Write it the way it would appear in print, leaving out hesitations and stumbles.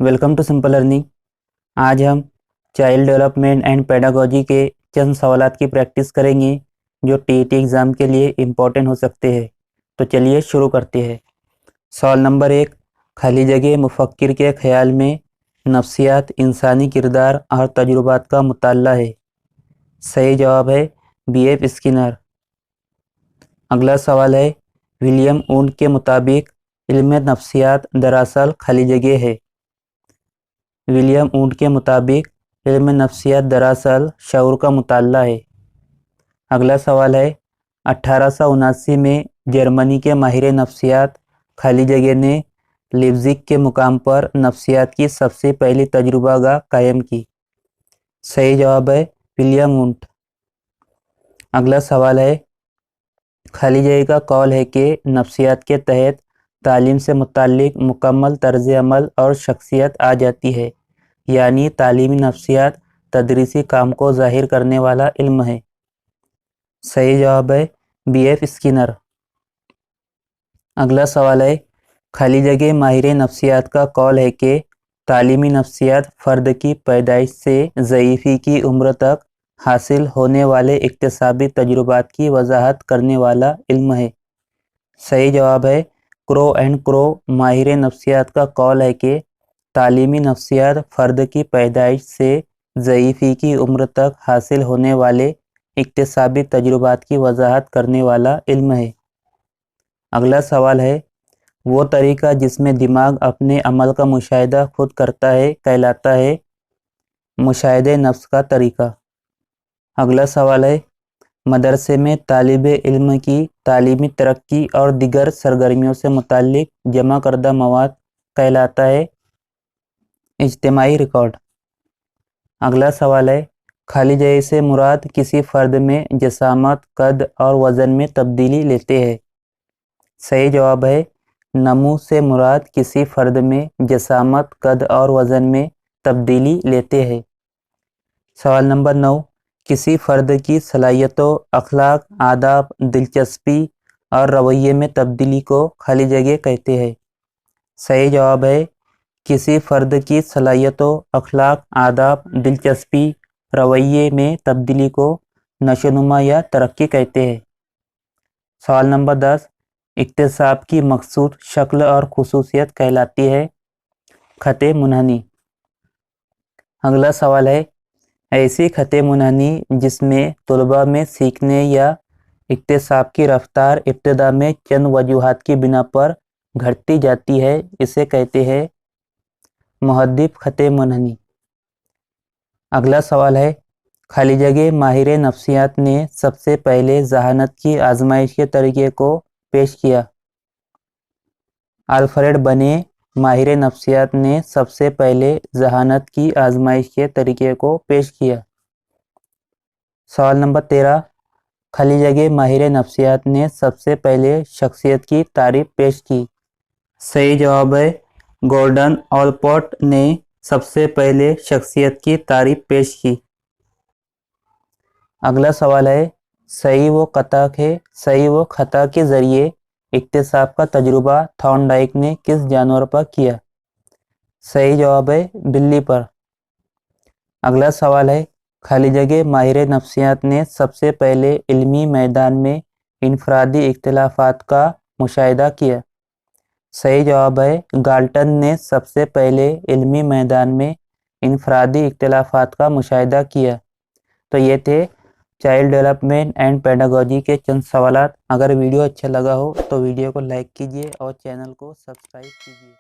Welcome to simple learning. आज हम child development and pedagogy के चंद सवालात की प्रैक्टिस करेंगे जो टीईटी एग्ज़ाम के लिए इम्पोर्टेंट हो सकते हैं। तो चलिए शुरू करते हैं। सवाल नंबर 1, खाली जगह मुफक्किर के ख्याल में नफ्सियात इंसानी किरदार और तजुर्बात का मुताल्ला है। सही जवाब है B.F. स्किनर। अगला सवाल है, विलियम वुंड के मुताबिक इल्म नफ्सियात दरअसल खाली जगह है। विलियम वुंड के मुताबिक इल्म नफ्सियात दरअसल शऊर का मुताल्ला है। अगला सवाल है, 1879 में जर्मनी के माहिर नफ्सियात खाली जगह ने लिप्जिग के मुकाम पर नफ्सियात की सबसे पहली तजुर्बागाह कायम की। सही जवाब है विलियम वुंड। अगला सवाल है, खाली जगह का कौल है कि नफ्सियात के तहत तालीम से मुताल्लिक मुकम्मल तर्ज अमल और शख्सियत आ जाती है, यानी तालीमी नफ्सियात तदरीसी काम को ज़ाहिर करने वाला इल्म है। सही जवाब है B.F. स्किनर। अगला सवाल है, खाली जगह माहिर नफ्सियात का कौल है कि तालीमी नफ्सियात फ़र्द की पैदाइश से ज़ईफ़ी की उम्र तक हासिल होने वाले इक्तिसाबी तजुर्बात की वजाहत करने वाला इल्म है। सही जवाब है क्रो एंड क्रो। माहिर नफ्सियात का कौल है कि तालीमी नफ्सियात फ़र्द की पैदाइश से ज़ईफ़ी की उम्र तक हासिल होने वाले इक्तिसाबी तजुर्बात की वजाहत करने वाला इल्म है। अगला सवाल है, वो तरीका जिसमें दिमाग अपने अमल का मुशाहिदा खुद करता है कहलाता है मुशाहिदे नफ्स का तरीका। अगला सवाल है, मदरसे में तालिब इल्म की तालीमी तरक्की और दिगर सरगर्मियों से मुताल्लिक जमा करदा मवाद कहलाता है इज्तिमाई रिकॉर्ड। अगला सवाल है, खाली जगह से मुराद किसी फ़र्द में जसामत, कद और वज़न में तब्दीली लेते हैं। सही जवाब है नमू से मुराद किसी फ़र्द में जसामत, कद और वज़न में तब्दीली लेते हैं। सवाल नंबर 9, किसी फ़र्द की सलाहियतों, अखलाक, आदाब, दिलचस्पी और रवैये में तब्दीली को खाली जगह कहते हैं। सही जवाब है किसी फ़र्द की सलाहियतों, अखलाक, आदाब, दिलचस्पी, रवैये में तब्दीली को नशोनुमा या तरक्की कहते हैं। सवाल नंबर 10, इक्तिसाब की मकसूद शक्ल और खुसूसियत कहलाती है ख़ते मुनहनी। अगला सवाल है, ऐसी ख़ते मुनहनी जिसमें तलबा में सीखने या इक्तिसाब की रफ्तार इब्तिदा में चंद वजूहात की बिना पर घटती जाती है, इसे कहते हैं मुहद्दिब ख़ते मुनहनी। अगला सवाल है, खाली जगह माहिर नफ्सियात ने सबसे पहले ज़हानत की आजमाइश के तरीके को पेश किया। अल्फ्रेड बने माहिर नफ्सियात ने सबसे पहले ज़हानत की आजमाइश के तरीके को पेश किया। सवाल नंबर 13, खाली जगह माहिर नफ्सियात ने सबसे पहले शख्सियत की तारीफ पेश की। सही जवाब है गॉर्डन ऑलपोर्ट ने सबसे पहले शख्सियत की तारीफ पेश की। अगला सवाल है, सही व खता के ज़रिए इक्तिसाब का तजुर्बा थॉर्नडाइक ने किस जानवर पर किया। सही जवाब है बिल्ली पर। अगला सवाल है, खाली जगह माहिर नफ्सियात ने सबसे पहले इल्मी मैदान में इनफरादी इख्तिलाफात का मुशाहिदा किया। सही जवाब है गाल्टन ने सबसे पहले इल्मी मैदान में इनफरादी इख्तिलाफात का मुशाहिदा किया। तो ये थे चाइल्ड डेवलपमेंट एंड पेडागोजी के चंद सवालात। अगर वीडियो अच्छा लगा हो तो वीडियो को लाइक कीजिए और चैनल को सब्सक्राइब कीजिए।